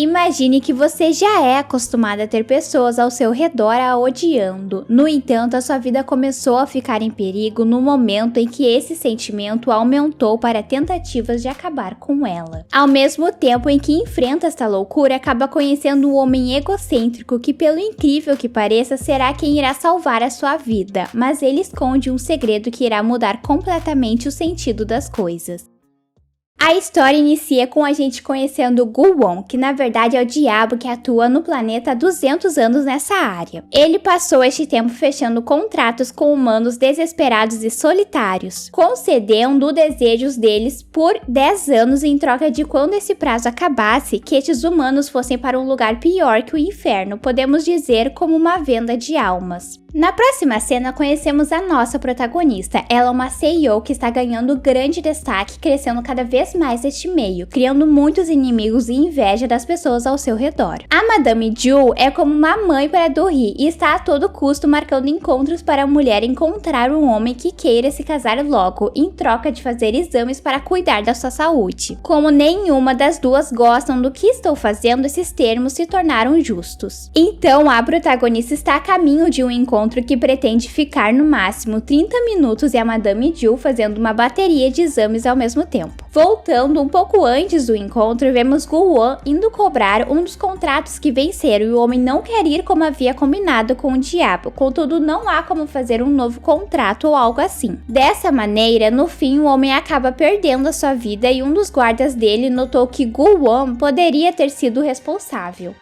Imagine que você já é acostumado a ter pessoas ao seu redor a odiando. No entanto, a sua vida começou a ficar em perigo no momento em que esse sentimento aumentou para tentativas de acabar com ela. Ao mesmo tempo em que enfrenta esta loucura, acaba conhecendo um homem egocêntrico que, pelo incrível que pareça, será quem irá salvar a sua vida, mas ele esconde um segredo que irá mudar completamente o sentido das coisas. A história inicia com a gente conhecendo Gu-won, que na verdade é o diabo que atua no planeta há 200 anos nessa área. Ele passou este tempo fechando contratos com humanos desesperados e solitários, concedendo desejos deles por 10 anos em troca de quando esse prazo acabasse, que estes humanos fossem para um lugar pior que o inferno, podemos dizer como uma venda de almas. Na próxima cena conhecemos a nossa protagonista. Ela é uma CEO que está ganhando grande destaque, crescendo cada vez mais neste meio, criando muitos inimigos e inveja das pessoas ao seu redor. A Madame Ju é como uma mãe para Do-hee e está a todo custo marcando encontros para a mulher encontrar um homem que queira se casar logo, em troca de fazer exames para cuidar da sua saúde. Como nenhuma das duas gostam do que estou fazendo, esses termos se tornaram justos. Então a protagonista está a caminho de um encontro que pretende ficar no máximo 30 minutos e a Madame Ju fazendo uma bateria de exames ao mesmo tempo. Voltando um pouco antes do encontro, vemos Gu-won indo cobrar um dos contratos que venceram e o homem não quer ir como havia combinado com o diabo, contudo não há como fazer um novo contrato ou algo assim. Dessa maneira, no fim o homem acaba perdendo a sua vida e um dos guardas dele notou que Gu-won poderia ter sido responsável.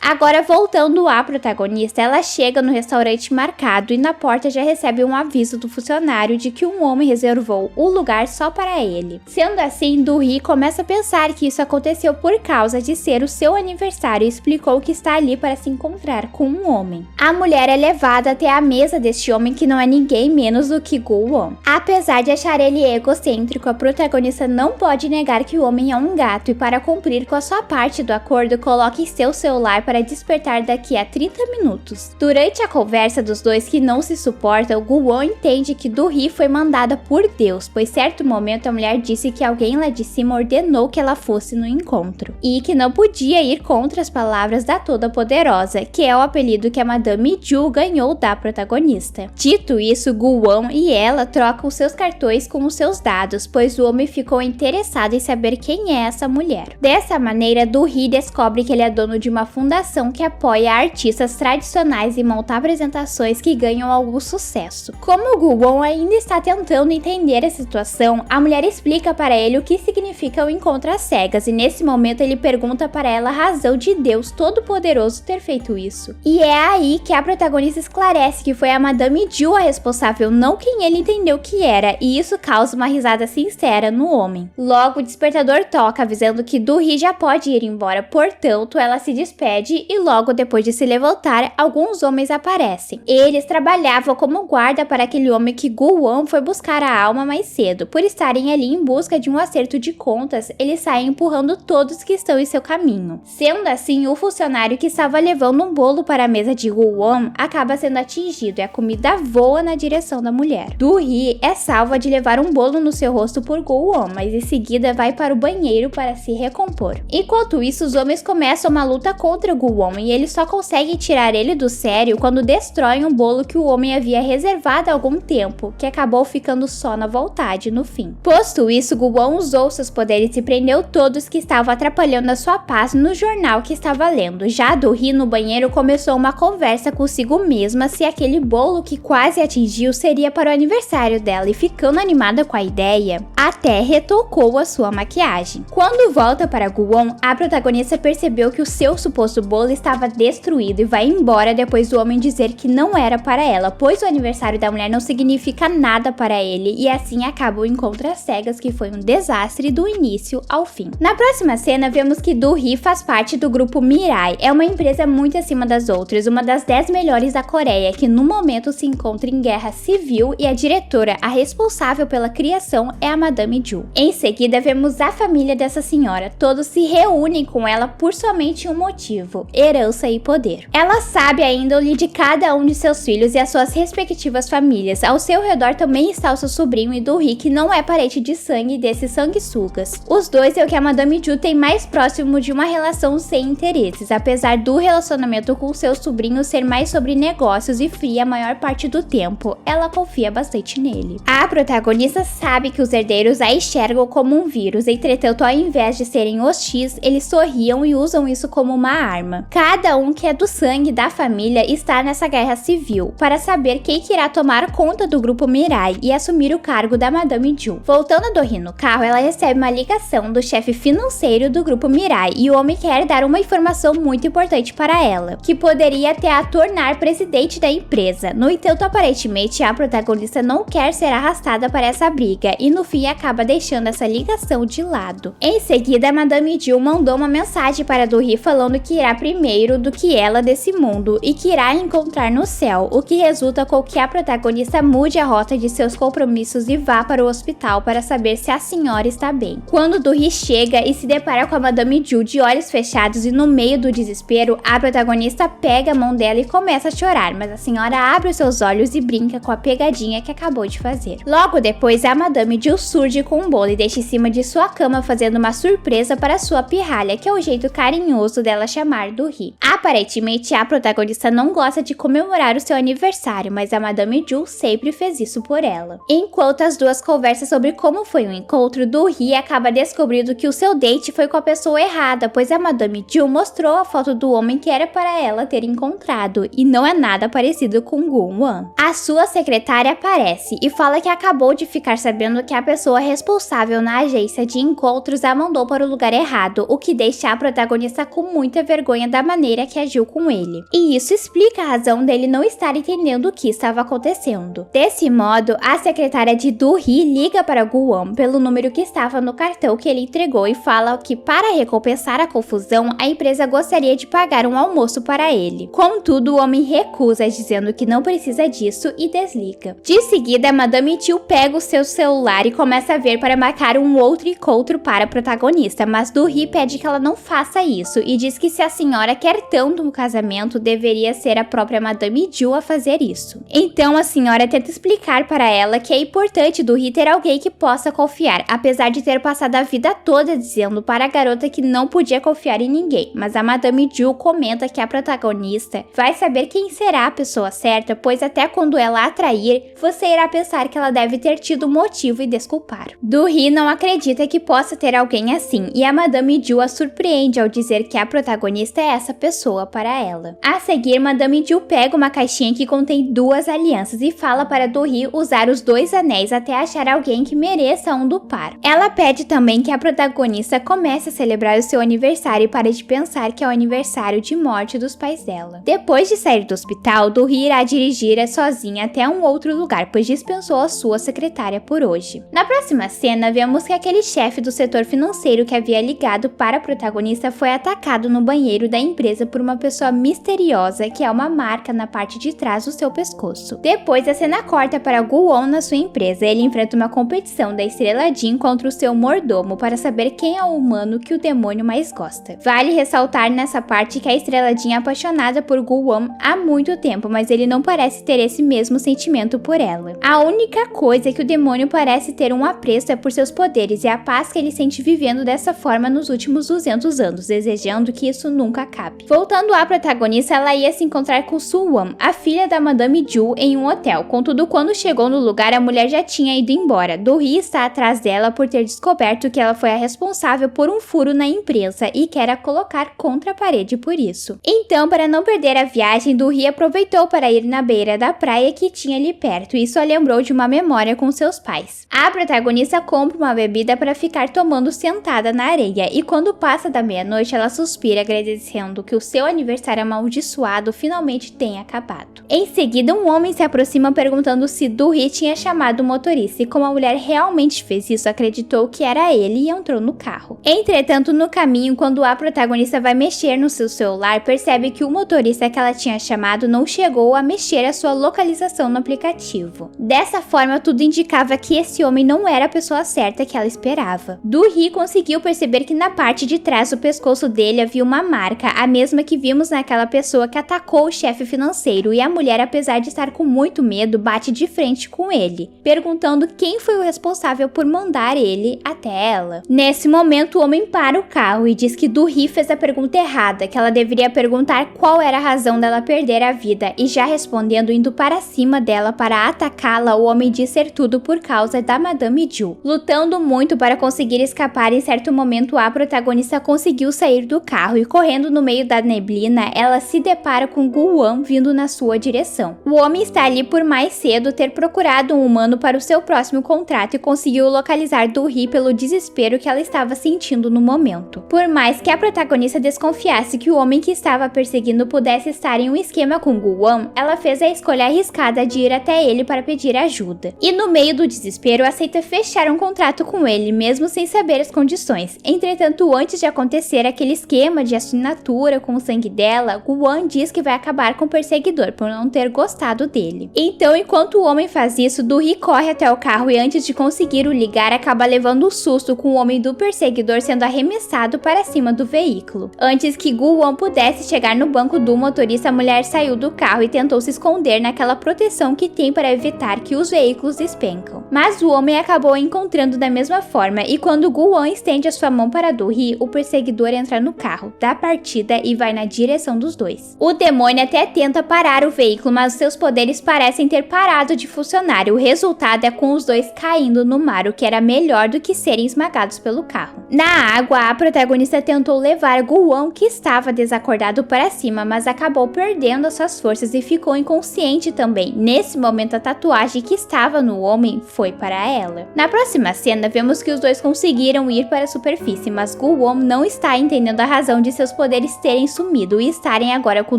Agora voltando à protagonista, ela chega no restaurante marcado e na porta já recebe um aviso do funcionário de que um homem reservou o lugar só para ele. Sendo assim, Do-hee começa a pensar que isso aconteceu por causa de ser o seu aniversário e explicou que está ali para se encontrar com um homem. A mulher é levada até a mesa deste homem que não é ninguém menos do que Gu-won. Apesar de achar ele egocêntrico, a protagonista não pode negar que o homem é um gato e para cumprir com a sua parte do acordo, coloque seu celular para despertar daqui a 30 minutos. Durante a conversa dos dois que não se suportam, Gu-won entende que Do-hee foi mandada por Deus, pois certo momento a mulher disse que alguém lá de cima ordenou que ela fosse no encontro, e que não podia ir contra as palavras da Toda-Poderosa, que é o apelido que a Madame Ju ganhou da protagonista. Dito isso, Gu-won e ela trocam seus cartões com os seus dados, pois o homem ficou interessado em saber quem é essa mulher. Dessa maneira, Do-hee descobre que ele é dono de uma fundação que apoia artistas tradicionais e monta apresentações que ganham algum sucesso. Como Gu-won ainda está tentando entender a situação, a mulher explica para ele o que significa o encontro às cegas e nesse momento ele pergunta para ela a razão de Deus Todo-Poderoso ter feito isso. E é aí que a protagonista esclarece que foi a Madame Ju a responsável, não quem ele entendeu que era, e isso causa uma risada sincera no homem. Logo, o despertador toca avisando que Do-hee já pode ir embora, portanto ela se despede e logo depois de se levantar, alguns homens aparecem. Eles trabalhavam como guarda para aquele homem que Gu-won foi buscar a alma mais cedo. Por estarem ali em busca de um acerto de contas, eles saem empurrando todos que estão em seu caminho. Sendo assim, o funcionário que estava levando um bolo para a mesa de Gu-won acaba sendo atingido e a comida voa na direção da mulher. Do-hee é salva de levar um bolo no seu rosto por Gu-won, mas em seguida vai para o banheiro para se recompor. Enquanto isso, os homens começam uma luta contra Gu-won e eles só conseguem tirar ele do sério quando destroem um bolo que o homem havia reservado há algum tempo, que acabou ficando só na vontade no fim. Posto isso, Gu-won usou seus poderes e prendeu todos que estavam atrapalhando a sua paz no jornal que estava lendo. Já Do-hee no banheiro começou uma conversa consigo mesma se aquele bolo que quase atingiu seria para o aniversário dela e ficando animada com a ideia, até retocou a sua maquiagem. Quando volta para Gu-won, a protagonista percebeu que o seu suposto bolo estava destruído e vai embora depois do homem dizer que não era para ela, pois o aniversário da mulher não significa nada para ele e assim acaba o encontro às cegas, que foi um desastre do início ao fim. Na próxima cena vemos que Do-hee faz parte do grupo Mirai, é uma empresa muito acima das outras, uma das 10 melhores da Coreia, que no momento se encontra em guerra civil e a diretora, a responsável pela criação, é a Madame Ju. Em seguida vemos a família dessa senhora, todos se reúnem com ela por somente um motivo. motivo: herança e poder. Ela sabe a índole de cada um de seus filhos e as suas respectivas famílias. Ao seu redor também está o seu sobrinho e Do-hee, que não é parente de sangue desses sanguessugas. Os dois é o que a Madame Ju tem mais próximo de uma relação sem interesses, apesar do relacionamento com seu sobrinho ser mais sobre negócios e fria a maior parte do tempo. Ela confia bastante nele. A protagonista sabe que os herdeiros a enxergam como um vírus, entretanto, ao invés de serem hostis, eles sorriam e usam isso como uma arma. Cada um que é do sangue da família está nessa guerra civil, para saber quem que irá tomar conta do grupo Mirai e assumir o cargo da Madame Ju. Voltando a Do-hee no carro, ela recebe uma ligação do chefe financeiro do grupo Mirai e o homem quer dar uma informação muito importante para ela, que poderia até a tornar presidente da empresa. No entanto, aparentemente, a protagonista não quer ser arrastada para essa briga e no fim acaba deixando essa ligação de lado. Em seguida, a Madame Ju mandou uma mensagem para Do-hee falando que irá primeiro do que ela desse mundo e que irá encontrar no céu, o que resulta com que a protagonista mude a rota de seus compromissos e vá para o hospital para saber se a senhora está bem. Quando Do-hee chega e se depara com a Madame Ju de olhos fechados e no meio do desespero, a protagonista pega a mão dela e começa a chorar, mas a senhora abre os seus olhos e brinca com a pegadinha que acabou de fazer. Logo depois, a Madame Ju surge com um bolo e deixa em cima de sua cama fazendo uma surpresa para sua pirralha, que é o jeito carinhoso dela chamar Do-hee. Aparentemente, a protagonista não gosta de comemorar o seu aniversário, mas a Madame Ju sempre fez isso por ela. Enquanto as duas conversam sobre como foi o encontro, Do-hee acaba descobrindo que o seu date foi com a pessoa errada, pois a Madame Ju mostrou a foto do homem que era para ela ter encontrado, e não é nada parecido com Gun-wan. A sua secretária aparece e fala que acabou de ficar sabendo que a pessoa responsável na agência de encontros a mandou para o lugar errado, o que deixa a protagonista com muita vergonha da maneira que agiu com ele. E isso explica a razão dele não estar entendendo o que estava acontecendo. Desse modo, a secretária de Do-hee liga para Gun-wan pelo número que estava no cartão que ele entregou e fala que, para recompensar a confusão, a empresa gostaria de pagar um almoço para ele. Contudo, o homem recusa, dizendo que não precisa disso e desliga. De seguida, Madame Ju pega o seu celular e começa a ver para marcar um outro encontro para a protagonista, mas Do-hee pede que ela não faça isso e diz que se a senhora quer tanto um casamento, deveria ser a própria Madame Ju a fazer isso. Então a senhora tenta explicar para ela que é importante Do-hee ter alguém que possa confiar, apesar de ter passado a vida toda dizendo para a garota que não podia confiar em ninguém, mas a Madame Ju comenta que a protagonista vai saber quem será a pessoa certa, pois até quando ela atrair, você irá pensar que ela deve ter tido motivo e desculpar. Do-hee não acredita que possa ter alguém assim, e a Madame Ju a surpreende ao dizer que a protagonista é essa pessoa para ela. A seguir, Madame Ju pega uma caixinha que contém duas alianças e fala para Do-hee usar os dois anéis até achar alguém que mereça um do par. Ela pede também que a protagonista comece a celebrar o seu aniversário e pare de pensar que é o aniversário de morte dos pais dela. Depois de sair do hospital, Do-hee irá dirigir sozinha até um outro lugar, pois dispensou a sua secretária por hoje. Na próxima cena, vemos que aquele chefe do setor financeiro que havia ligado para a protagonista foi atacado no banheiro da empresa por uma pessoa misteriosa que é uma marca na parte de trás do seu pescoço. Depois, a cena corta para Gun-wan na sua empresa. Ele enfrenta uma competição da Estrela Jean contra o seu mordomo para saber quem é o humano que o demônio mais gosta. Vale ressaltar nessa parte que a Estrela Jean é apaixonada por Gun-wan há muito tempo, mas ele não parece ter esse mesmo sentimento por ela. A única coisa é que o demônio parece ter um apreço por seus poderes e a paz que ele sente vivendo dessa forma nos últimos 200 anos, desejando que isso nunca acabe. Voltando à protagonista, ela ia se encontrar com Su-wan, a filha da Madame Ju, em um hotel. Contudo, quando chegou no lugar, a mulher já tinha ido embora. Do-hee está atrás dela por ter descoberto que ela foi a responsável por um furo na empresa e quer a colocar contra a parede por isso. Então, para não perder a viagem, Do-hee aproveitou para ir na beira da praia que tinha ali perto e só lembrou de uma memória com seus pais. A protagonista compra uma bebida para ficar tomando sentada na areia e quando passa da meia-noite, ela suspira agradecendo que o seu aniversário amaldiçoado finalmente tenha acabado. Em seguida, um homem se aproxima perguntando se Do-hee tinha chamado o motorista e como a mulher realmente fez isso, acreditou que era ele e entrou no carro. Entretanto, no caminho, quando a protagonista vai mexer no seu celular, percebe que o motorista que ela tinha chamado não chegou a mexer a sua localização no aplicativo. Dessa forma, tudo indicava que esse homem não era a pessoa certa que ela esperava. Do-hee conseguiu perceber que na parte de trás do pescoço dele havia uma marca marca, a mesma que vimos naquela pessoa que atacou o chefe financeiro, e a mulher, apesar de estar com muito medo, bate de frente com ele, perguntando quem foi o responsável por mandar ele até ela. Nesse momento, o homem para o carro e diz que Du-hee fez a pergunta errada, que ela deveria perguntar qual era a razão dela perder a vida, e já respondendo, indo para cima dela para atacá-la, o homem diz ser tudo por causa da Madame Ju. Lutando muito para conseguir escapar, em certo momento a protagonista conseguiu sair do carro e, correndo no meio da neblina, ela se depara com Gu-won vindo na sua direção. O homem está ali por mais cedo ter procurado um humano para o seu próximo contrato e conseguiu localizar Du-hee pelo desespero que ela estava sentindo no momento. Por mais que a protagonista desconfiasse que o homem que estava perseguindo pudesse estar em um esquema com Gu-won, ela fez a escolha arriscada de ir até ele para pedir ajuda. E no meio do desespero, aceita fechar um contrato com ele, mesmo sem saber as condições. Entretanto, antes de acontecer aquele esquema de assinatura com o sangue dela, Gu-won diz que vai acabar com o perseguidor por não ter gostado dele. Então, enquanto o homem faz isso, Du-hee corre até o carro e, antes de conseguir o ligar, acaba levando um susto com o homem do perseguidor sendo arremessado para cima do veículo. Antes que Gu-won pudesse chegar no banco do motorista, a mulher saiu do carro e tentou se esconder naquela proteção que tem para evitar que os veículos despencam. Mas o homem acabou encontrando da mesma forma, e quando Gu-won estende a sua mão para Du-hee, o perseguidor entra no carro, dá partida e vai na direção dos dois. O demônio até tenta parar o veículo, mas seus poderes parecem ter parado de funcionar, e o resultado é com os dois caindo no mar, o que era melhor do que serem esmagados pelo carro. Na água, a protagonista tentou levar Gu-won, que estava desacordado, para cima, mas acabou perdendo as suas forças e ficou inconsciente também. Nesse momento, a tatuagem que estava no homem foi para ela. Na próxima cena, vemos que os dois conseguiram ir para a superfície, mas Gu-won não está entendendo a razão de seus poderes terem sumido e estarem agora com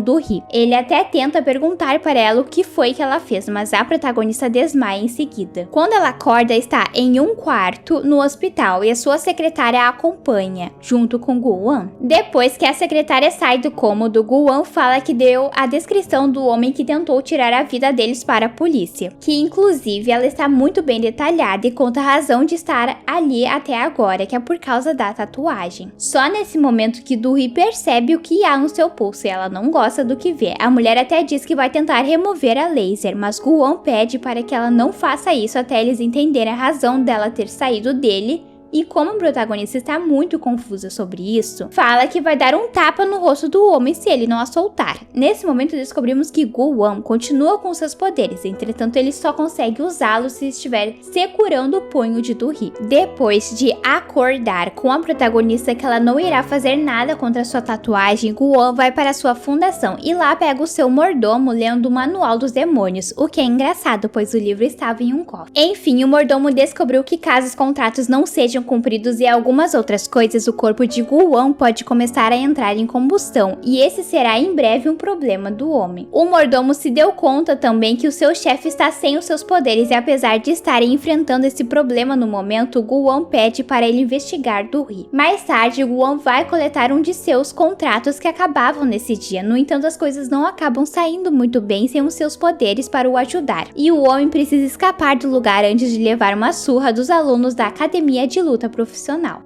Du-hee. Ele até tenta perguntar para ela o que foi que ela fez, mas a protagonista desmaia em seguida. Quando ela acorda, está em um quarto no hospital e a sua secretária a acompanha, junto com Gu-won. Depois que a secretária sai do cômodo, Gu-won fala que deu a descrição do homem que tentou tirar a vida deles para a polícia, que inclusive ela está muito bem detalhada e conta a razão de estar ali até agora, que é por causa da tatuagem. Só nesse momento que Du-hee percebe o que há no seu pulso e ela não gosta do que vê. A mulher até diz que vai tentar remover a laser, mas Gu-won pede para que ela não faça isso até eles entenderem a razão dela ter saído dele. E como a protagonista está muito confusa sobre isso, fala que vai dar um tapa no rosto do homem se ele não a soltar. Nesse momento descobrimos que Gu-won continua com seus poderes, entretanto ele só consegue usá-los se estiver segurando o punho de Du-hee. Depois de acordar com a protagonista que ela não irá fazer nada contra sua tatuagem, Gu-won vai para sua fundação e lá pega o seu mordomo lendo o Manual dos Demônios, o que é engraçado, pois o livro estava em um cofre. Enfim, o mordomo descobriu que caso os contratos não sejam cumpridos e algumas outras coisas, o corpo de Gu-won pode começar a entrar em combustão, e esse será em breve um problema do homem. O mordomo se deu conta também que o seu chefe está sem os seus poderes, e apesar de estarem enfrentando esse problema no momento, Gu-won pede para ele investigar Du-hee. Mais tarde, Gu-won vai coletar um de seus contratos que acabavam nesse dia. No entanto, as coisas não acabam saindo muito bem sem os seus poderes para o ajudar, e o homem precisa escapar do lugar antes de levar uma surra dos alunos da academia de luta profissional.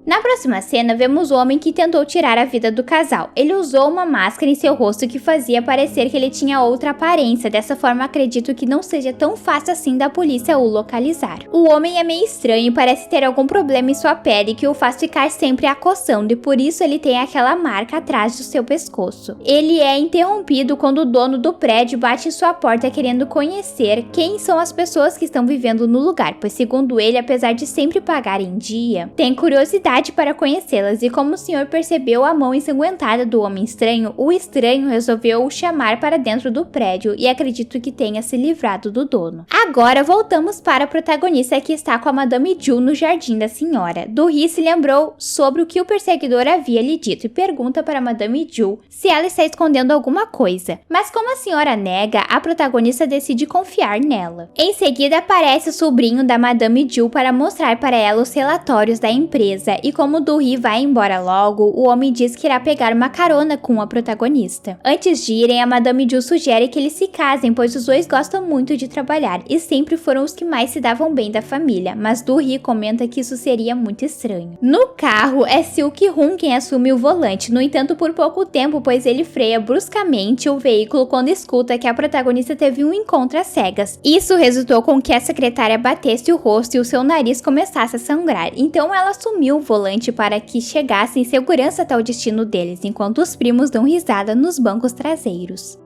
Na próxima cena, vemos o homem que tentou tirar a vida do casal. Ele usou uma máscara em seu rosto que fazia parecer que ele tinha outra aparência. Dessa forma, acredito que não seja tão fácil assim da polícia o localizar. O homem é meio estranho e parece ter algum problema em sua pele que o faz ficar sempre acossando, e por isso ele tem aquela marca atrás do seu pescoço. Ele é interrompido quando o dono do prédio bate em sua porta querendo conhecer quem são as pessoas que estão vivendo no lugar, pois segundo ele, apesar de sempre pagar em dia, tem curiosidade para conhecê-las, e como o senhor percebeu a mão ensanguentada do homem estranho, o estranho resolveu o chamar para dentro do prédio e acredito que tenha se livrado do dono. Agora voltamos para a protagonista que está com a Madame Ju no jardim da senhora. Du-hee se lembrou sobre o que o perseguidor havia lhe dito e pergunta para a Madame Ju se ela está escondendo alguma coisa, mas como a senhora nega, a protagonista decide confiar nela. Em seguida aparece o sobrinho da Madame Ju para mostrar para ela os relatórios da empresa e como Do-hee vai embora logo, o homem diz que irá pegar uma carona com a protagonista. Antes de irem, a Madame Ju sugere que eles se casem, pois os dois gostam muito de trabalhar e sempre foram os que mais se davam bem da família, mas Do-hee comenta que isso seria muito estranho. No carro, é Silk-hun quem assume o volante, no entanto por pouco tempo, pois ele freia bruscamente o veículo quando escuta que a protagonista teve um encontro às cegas. Isso resultou com que a secretária batesse o rosto e o seu nariz começasse a sangrar, então ela assumiu o volante para que chegasse em segurança até o destino deles, enquanto os primos dão risada nos bancos traseiros.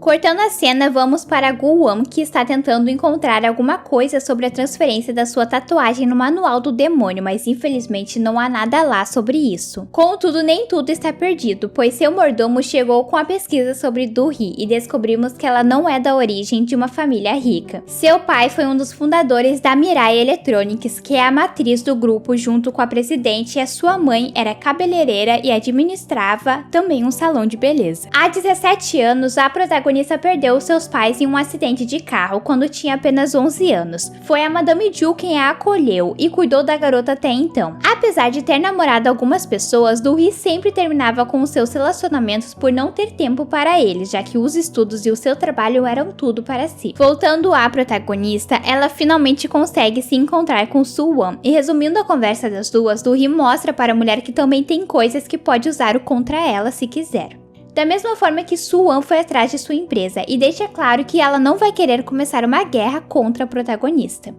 Cortando a cena, vamos para Gu-won, que está tentando encontrar alguma coisa sobre a transferência da sua tatuagem no manual do demônio, mas infelizmente não há nada lá sobre isso. Contudo, nem tudo está perdido, pois seu mordomo chegou com a pesquisa sobre Do-hee e descobrimos que ela não é da origem de uma família rica. Seu pai foi um dos fundadores da Mirai Electronics, que é a matriz do grupo junto com a presidente, e a sua mãe era cabeleireira e administrava também um salão de beleza. Há 17 anos, a protagonista perdeu seus pais em um acidente de carro quando tinha apenas 11 anos. Foi a Madame Ju quem a acolheu e cuidou da garota até então. Apesar de ter namorado algumas pessoas, Do-hee sempre terminava com os seus relacionamentos por não ter tempo para eles, já que os estudos e o seu trabalho eram tudo para si. Voltando à protagonista, ela finalmente consegue se encontrar com Soo-won, e resumindo a conversa das duas, Do-hee mostra para a mulher que também tem coisas que pode usar contra ela se quiser. Da mesma forma que Soo-won foi atrás de sua empresa e deixa claro que ela não vai querer começar uma guerra contra a protagonista.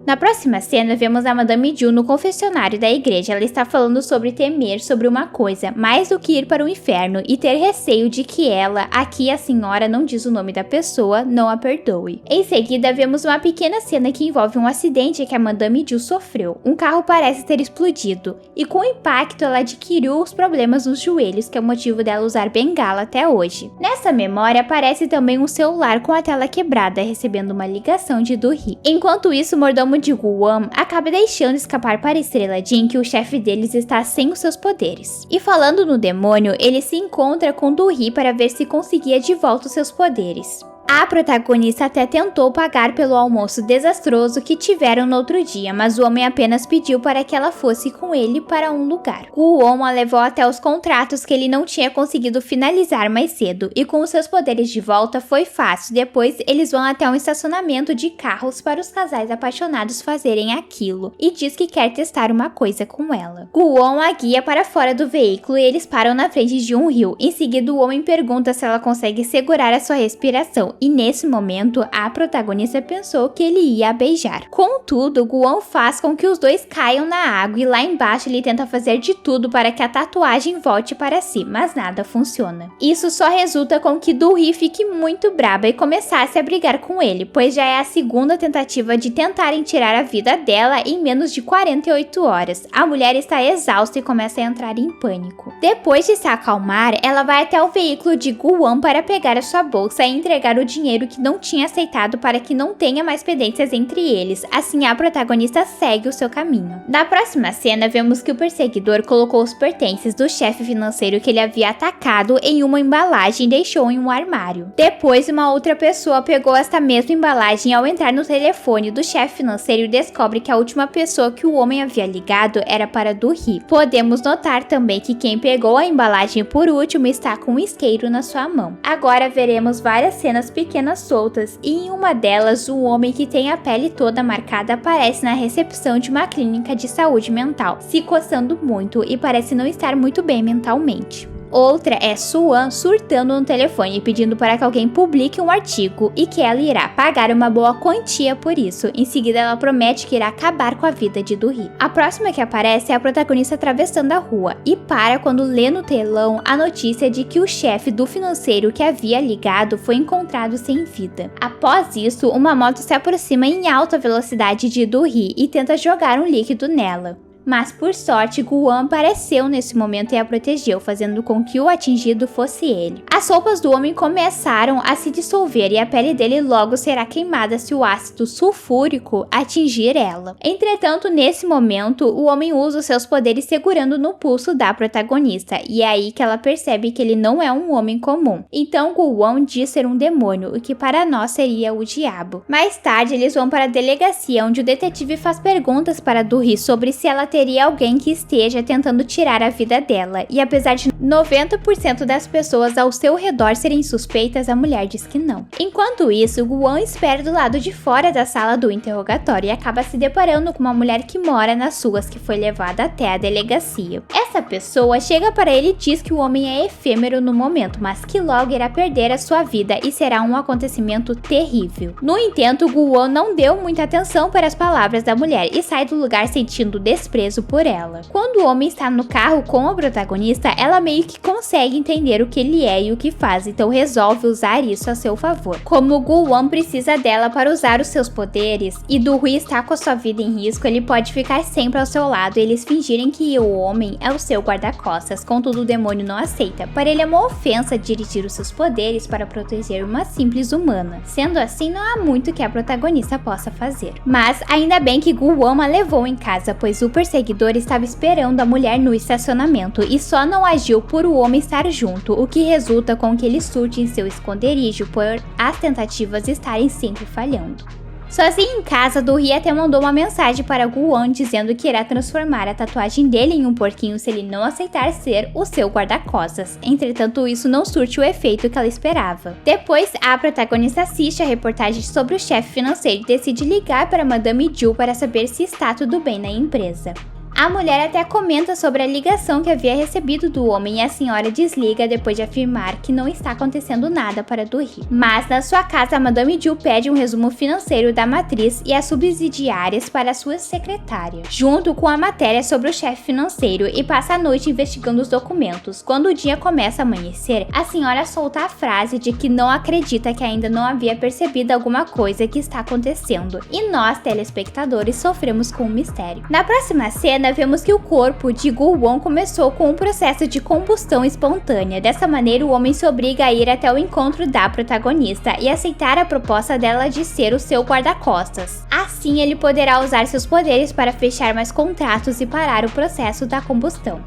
Na próxima cena, vemos a Madame Ju no confessionário da igreja. Ela está falando sobre temer sobre uma coisa, mais do que ir para o inferno, e ter receio de que ela, aqui a senhora não diz o nome da pessoa, não a perdoe. Em seguida, vemos uma pequena cena que envolve um acidente que a Madame Ju sofreu. Um carro parece ter explodido, e com o impacto ela adquiriu os problemas nos joelhos, que é o motivo dela usar bengala até hoje. Nessa memória, aparece também um celular com a tela quebrada, recebendo uma ligação de Do-hee. Enquanto isso, o mordomo de Gu-won acaba deixando escapar para a Estrela Jean que o chefe deles está sem os seus poderes. E falando no demônio, ele se encontra com Do-hee para ver se conseguia de volta os seus poderes. A protagonista até tentou pagar pelo almoço desastroso que tiveram no outro dia, mas o homem apenas pediu para que ela fosse com ele para um lugar. Gu-won a levou até os contratos que ele não tinha conseguido finalizar mais cedo, e com os seus poderes de volta foi fácil. Depois eles vão até um estacionamento de carros para os casais apaixonados fazerem aquilo, e diz que quer testar uma coisa com ela. Gu-won a guia para fora do veículo e eles param na frente de um rio. Em seguida o homem pergunta se ela consegue segurar a sua respiração, e nesse momento a protagonista pensou que ele ia a beijar. Contudo, Gu-won faz com que os dois caiam na água e lá embaixo ele tenta fazer de tudo para que a tatuagem volte para si, mas nada funciona. Isso só resulta com que Do-hee fique muito braba e começasse a brigar com ele, pois já é a segunda tentativa de tentarem tirar a vida dela em menos de 48 horas. A mulher está exausta e começa a entrar em pânico. Depois de se acalmar, ela vai até o veículo de Gu-won para pegar a sua bolsa e entregar o dinheiro que não tinha aceitado para que não tenha mais pendências entre eles. Assim, a protagonista segue o seu caminho. Na próxima cena, vemos que o perseguidor colocou os pertences do chefe financeiro que ele havia atacado em uma embalagem e deixou em um armário. Depois, uma outra pessoa pegou esta mesma embalagem ao entrar no telefone do chefe financeiro e descobre que a última pessoa que o homem havia ligado era para Do-hee. Podemos notar também que quem pegou a embalagem por último está com um isqueiro na sua mão. Agora veremos várias cenas pequenas soltas, e em uma delas um homem que tem a pele toda marcada aparece na recepção de uma clínica de saúde mental, se coçando muito e parece não estar muito bem mentalmente. Outra é Soo-won surtando no telefone pedindo para que alguém publique um artigo e que ela irá pagar uma boa quantia por isso. Em seguida ela promete que irá acabar com a vida de Do-hee. A próxima que aparece é a protagonista atravessando a rua e para quando lê no telão a notícia de que o chefe do financeiro que havia ligado foi encontrado sem vida. Após isso, uma moto se aproxima em alta velocidade de Do-hee e tenta jogar um líquido nela. Mas por sorte, Gu-won apareceu nesse momento e a protegeu, fazendo com que o atingido fosse ele. As roupas do homem começaram a se dissolver e a pele dele logo será queimada se o ácido sulfúrico atingir ela. Entretanto, nesse momento, o homem usa os seus poderes segurando no pulso da protagonista, e é aí que ela percebe que ele não é um homem comum. Então Gu-won diz ser um demônio, o que para nós seria o diabo. Mais tarde, eles vão para a delegacia, onde o detetive faz perguntas para Do-hee sobre se ela teria alguém que esteja tentando tirar a vida dela, e apesar de 90% das pessoas ao seu redor serem suspeitas, a mulher diz que não. Enquanto isso, Guan espera do lado de fora da sala do interrogatório e acaba se deparando com uma mulher que mora nas ruas que foi levada até a delegacia. Essa pessoa chega para ele e diz que o homem é efêmero no momento, mas que logo irá perder a sua vida e será um acontecimento terrível. No entanto, Guan não deu muita atenção para as palavras da mulher e sai do lugar sentindo desprezo por ela. Quando o homem está no carro com a protagonista, ela meio que consegue entender o que ele é e o que faz, então resolve usar isso a seu favor. Como Guan precisa dela para usar os seus poderes e Do-hee está com a sua vida em risco, ele pode ficar sempre ao seu lado e eles fingirem que o homem é o seu guarda-costas, contudo o demônio não aceita. Para ele é uma ofensa dirigir os seus poderes para proteger uma simples humana. Sendo assim, não há muito que a protagonista possa fazer. Mas ainda bem que Guan a levou em casa, pois o perseguidor estava esperando a mulher no estacionamento e só não agiu por o homem estar junto, o que resulta com que ele surte em seu esconderijo por as tentativas estarem sempre falhando. Sozinho em casa, Do-hee até mandou uma mensagem para Guan dizendo que irá transformar a tatuagem dele em um porquinho se ele não aceitar ser o seu guarda-costas. Entretanto, isso não surte o efeito que ela esperava. Depois, a protagonista assiste a reportagem sobre o chefe financeiro e decide ligar para Madame Ju para saber se está tudo bem na empresa. A mulher até comenta sobre a ligação que havia recebido do homem e a senhora desliga depois de afirmar que não está acontecendo nada para Do-hee. Mas na sua casa, a Madame Ju pede um resumo financeiro da matriz e as subsidiárias para sua secretária, junto com a matéria sobre o chefe financeiro, e passa a noite investigando os documentos. Quando o dia começa a amanhecer, a senhora solta a frase de que não acredita que ainda não havia percebido alguma coisa que está acontecendo, e nós, telespectadores, sofremos com o mistério. Na próxima cena, vemos que o corpo de Guan começou com um processo de combustão espontânea. Dessa maneira, o homem se obriga a ir até o encontro da protagonista e aceitar a proposta dela de ser o seu guarda-costas. Assim, ele poderá usar seus poderes para fechar mais contratos e parar o processo da combustão.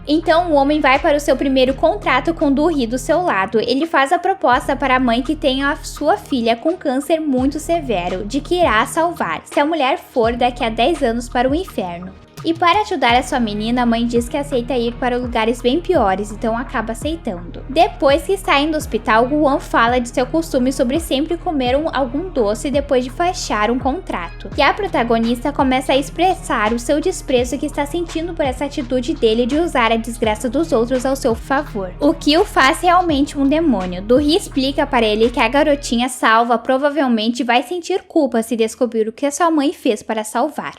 Então o homem vai para o seu primeiro contrato com Do-hee do seu lado. Ele faz a proposta para a mãe que tem a sua filha com câncer muito severo, de que irá a salvar, se a mulher for daqui a 10 anos para o inferno. E para ajudar a sua menina, a mãe diz que aceita ir para lugares bem piores, então acaba aceitando. Depois que saem do hospital, Guan fala de seu costume sobre sempre comer algum doce depois de fechar um contrato. E a protagonista começa a expressar o seu desprezo que está sentindo por essa atitude dele de usar a desgraça dos outros ao seu favor, o que o faz realmente um demônio. Do-hee explica para ele que a garotinha salva provavelmente vai sentir culpa se descobrir o que a sua mãe fez para salvar.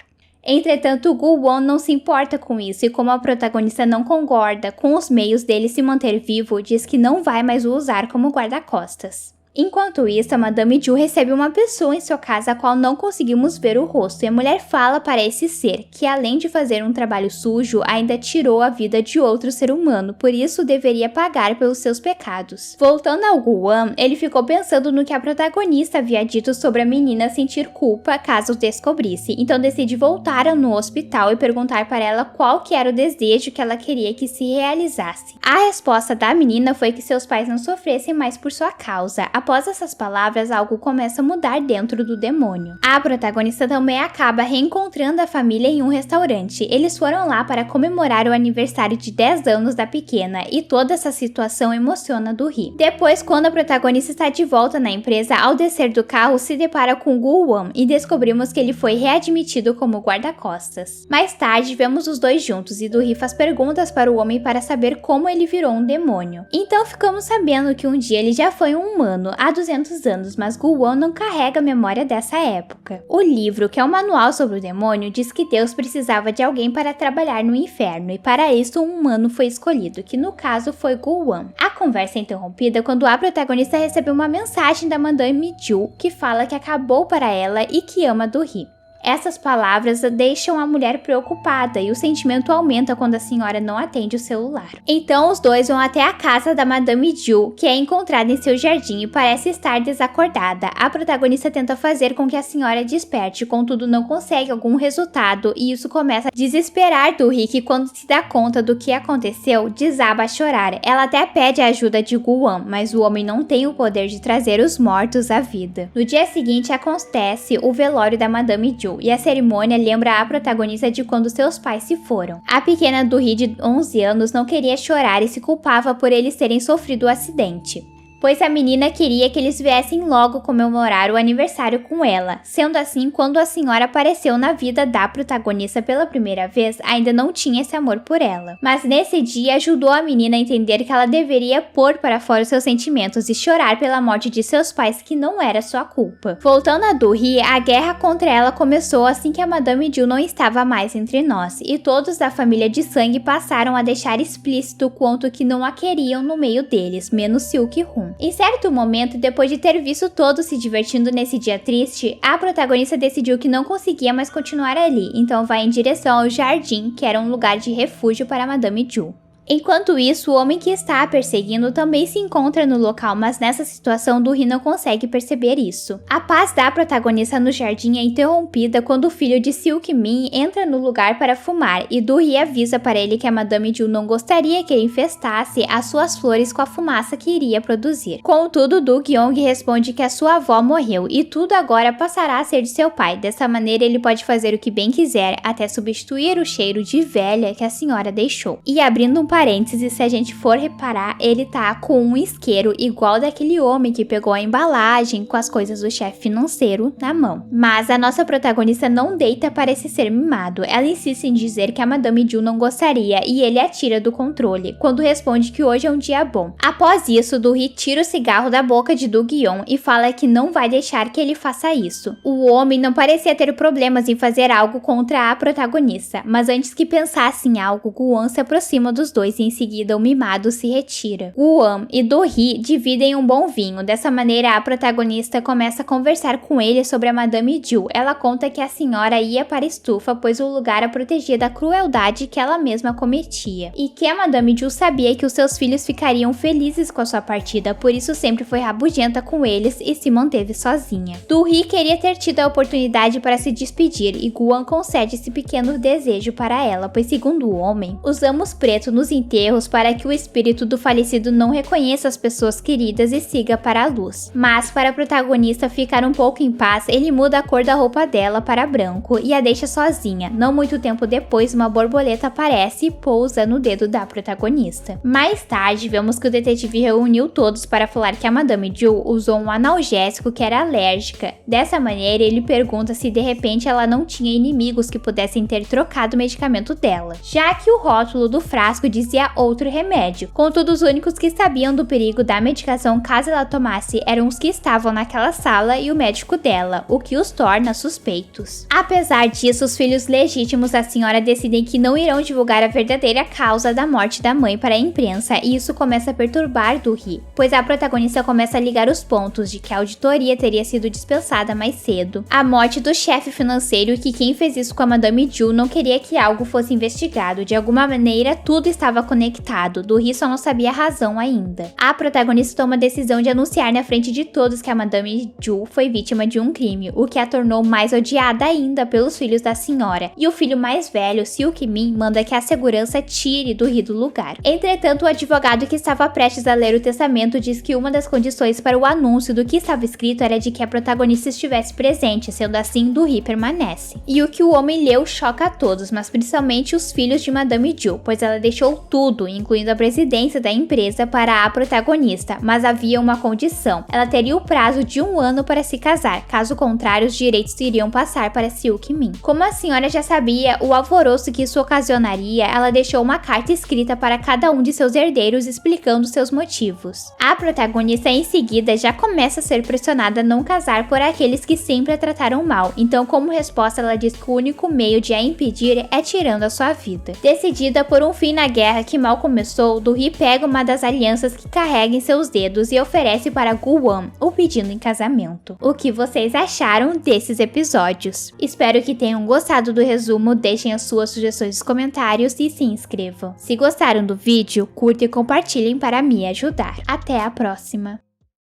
Entretanto, Guan não se importa com isso e, como a protagonista não concorda com os meios dele se manter vivo, diz que não vai mais o usar como guarda-costas. Enquanto isso, a Madame Ju recebe uma pessoa em sua casa a qual não conseguimos ver o rosto, e a mulher fala para esse ser que, além de fazer um trabalho sujo, ainda tirou a vida de outro ser humano, por isso deveria pagar pelos seus pecados. Voltando ao Guan, ele ficou pensando no que a protagonista havia dito sobre a menina sentir culpa caso o descobrisse, então decide voltar no hospital e perguntar para ela qual que era o desejo que ela queria que se realizasse. A resposta da menina foi que seus pais não sofressem mais por sua causa. Após essas palavras, algo começa a mudar dentro do demônio. A protagonista também acaba reencontrando a família em um restaurante. Eles foram lá para comemorar o aniversário de 10 anos da pequena, e toda essa situação emociona Do-hee. Depois, quando a protagonista está de volta na empresa, ao descer do carro, se depara com Guan e descobrimos que ele foi readmitido como guarda-costas. Mais tarde, vemos os dois juntos e Do-hee faz perguntas para o homem para saber como ele virou um demônio. Então ficamos sabendo que um dia ele já foi um humano, há 200 anos, mas Guan não carrega a memória dessa época. O livro, que é um manual sobre o demônio, diz que Deus precisava de alguém para trabalhar no inferno, e para isso um humano foi escolhido, que no caso foi Guan. A conversa é interrompida quando a protagonista recebe uma mensagem da Madame Ju, que fala que acabou para ela e que ama Do-hee. Essas palavras deixam a mulher preocupada e o sentimento aumenta quando a senhora não atende o celular. Então os dois vão até a casa da Madame Ju, que é encontrada em seu jardim e parece estar desacordada. A protagonista tenta fazer com que a senhora desperte, contudo não consegue algum resultado e isso começa a desesperar Do-hee, que quando se dá conta do que aconteceu, desaba a chorar. Ela até pede a ajuda de Guan, mas o homem não tem o poder de trazer os mortos à vida. No dia seguinte acontece o velório da Madame Ju. Jill, e a cerimônia lembra a protagonista de quando seus pais se foram. A pequena Do-hee de 11 anos não queria chorar e se culpava por eles terem sofrido o acidente, pois a menina queria que eles viessem logo comemorar o aniversário com ela. Sendo assim, quando a senhora apareceu na vida da protagonista pela primeira vez, ainda não tinha esse amor por ela. Mas nesse dia ajudou a menina a entender que ela deveria pôr para fora os seus sentimentos e chorar pela morte de seus pais, que não era sua culpa. Voltando a Do-hee, a guerra contra ela começou assim que a Madame Jill não estava mais entre nós, e todos da família de sangue passaram a deixar explícito o quanto que não a queriam no meio deles, menos Silk-Hun. Em certo momento, depois de ter visto todos se divertindo nesse dia triste, a protagonista decidiu que não conseguia mais continuar ali, então vai em direção ao jardim, que era um lugar de refúgio para Madame Jill. Enquanto isso, o homem que está a perseguindo também se encontra no local, mas nessa situação Do-hee não consegue perceber isso. A paz da protagonista no jardim é interrompida quando o filho de Silk-min entra no lugar para fumar, e Do-hee avisa para ele que a Madame Jill não gostaria que ele infestasse as suas flores com a fumaça que iria produzir. Contudo, Do-kyung responde que a sua avó morreu e tudo agora passará a ser de seu pai. Dessa maneira, ele pode fazer o que bem quiser, até substituir o cheiro de velha que a senhora deixou. E abrindo um parênteses, se a gente for reparar, ele tá com um isqueiro igual daquele homem que pegou a embalagem com as coisas do chefe financeiro na mão. Mas a nossa protagonista não deita para esse ser mimado. Ela insiste em dizer que a Madame Jill não gostaria e ele a tira do controle, quando responde que hoje é um dia bom. Após isso, Do-hee tira o cigarro da boca de Do-gyeon e fala que não vai deixar que ele faça isso. O homem não parecia ter problemas em fazer algo contra a protagonista, mas antes que pensasse em algo, Guan se aproxima dos dois e em seguida o mimado se retira. Guan e Do-hee dividem um bom vinho. Dessa maneira, a protagonista começa a conversar com ele sobre a Madame Jill. Ela conta que a senhora ia para a estufa, pois o lugar a protegia da crueldade que ela mesma cometia, e que a Madame Jill sabia que os seus filhos ficariam felizes com a sua partida, por isso sempre foi rabugenta com eles e se manteve sozinha. Do-hee queria ter tido a oportunidade para se despedir e Guan concede esse pequeno desejo para ela, pois segundo o homem, usamos preto nos enterros para que o espírito do falecido não reconheça as pessoas queridas e siga para a luz. Mas para a protagonista ficar um pouco em paz, ele muda a cor da roupa dela para branco e a deixa sozinha. Não muito tempo depois, uma borboleta aparece e pousa no dedo da protagonista. Mais tarde, vemos que o detetive reuniu todos para falar que a Madame Jill usou um analgésico que era alérgica. Dessa maneira, ele pergunta se de repente ela não tinha inimigos que pudessem ter trocado o medicamento dela, já que o rótulo do frasco dizia outro remédio. Contudo, os únicos que sabiam do perigo da medicação caso ela tomasse eram os que estavam naquela sala e o médico dela, o que os torna suspeitos. Apesar disso, os filhos legítimos da senhora decidem que não irão divulgar a verdadeira causa da morte da mãe para a imprensa, e isso começa a perturbar Do-hee, pois a protagonista começa a ligar os pontos de que a auditoria teria sido dispensada mais cedo, a morte do chefe financeiro e que quem fez isso com a Madame Jill não queria que algo fosse investigado. De alguma maneira, tudo estava conectado. Do-hee só não sabia a razão ainda. A protagonista toma a decisão de anunciar na frente de todos que a Madame Jill foi vítima de um crime, o que a tornou mais odiada ainda pelos filhos da senhora, e o filho mais velho, Silk-min, manda que a segurança tire Do-hee do lugar. Entretanto, o advogado que estava prestes a ler o testamento diz que uma das condições para o anúncio do que estava escrito era de que a protagonista estivesse presente, sendo assim, Do-hee permanece. E o que o homem leu choca a todos, mas principalmente os filhos de Madame Jill, pois ela deixou tudo, incluindo a presidência da empresa, para a protagonista, mas havia uma condição: ela teria o prazo de 1 ano para se casar, caso contrário os direitos iriam passar para Silk-min. Como a senhora já sabia o alvoroço que isso ocasionaria, ela deixou uma carta escrita para cada um de seus herdeiros explicando seus motivos. A protagonista em seguida já começa a ser pressionada a não casar por aqueles que sempre a trataram mal, então como resposta ela diz que o único meio de a impedir é tirando a sua vida. Decidida por um fim na guerra que mal começou, Do-hee pega uma das alianças que carrega em seus dedos e oferece para Guan, o pedindo em casamento. O que vocês acharam desses episódios? Espero que tenham gostado do resumo, deixem as suas sugestões nos comentários e se inscrevam. Se gostaram do vídeo, curtam e compartilhem para me ajudar. Até a próxima!